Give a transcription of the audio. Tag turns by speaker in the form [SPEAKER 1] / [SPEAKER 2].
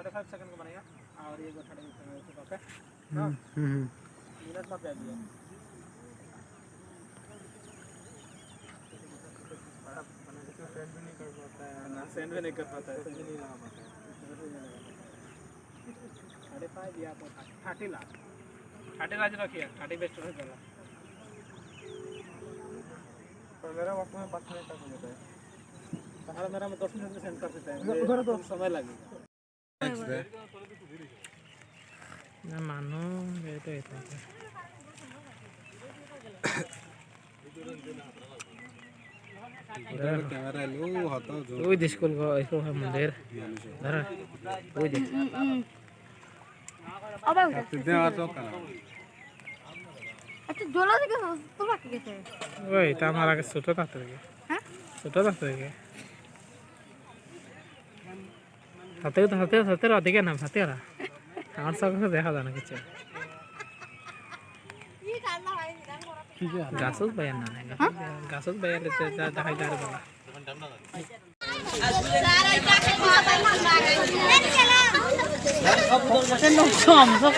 [SPEAKER 1] 35 second का बनेगा और ये 35 सेकंड ओके मिनट मत दिया बड़ा बना के सेंड भी नहीं कर पाता है ना सेंड भी नहीं कर पाता है सेंड नहीं लगा पाता है 35 दिया तो 30 लाख 30 लाख रखिए 30 बेस्ट हो चला पर मेरा वक्त में 5 मिनट तक हो जाता है सहारा मेरा में 10 मिनट में सेंड कर देता है उधर तो समय लगेगा ना मानो ये तो इतना
[SPEAKER 2] कैमरा लो हाथ
[SPEAKER 1] वो स्कूल को इसको है मंदिर धर वो दे
[SPEAKER 3] अब
[SPEAKER 2] दे आ तो कना
[SPEAKER 3] अच्छा जोला से तो बाकी कैसे
[SPEAKER 1] ওই তা আমার আগে ছোট থাকতে লাগে
[SPEAKER 3] হ্যাঁ
[SPEAKER 1] ছোট থাকতে লাগে হাতে অধিক না হাতে ওরা আমার সঙ্গে দেখা যায় না কিছু গাছত বায়ান না গাছত বায়ালে দেখাই দাঁড় বলা
[SPEAKER 3] সব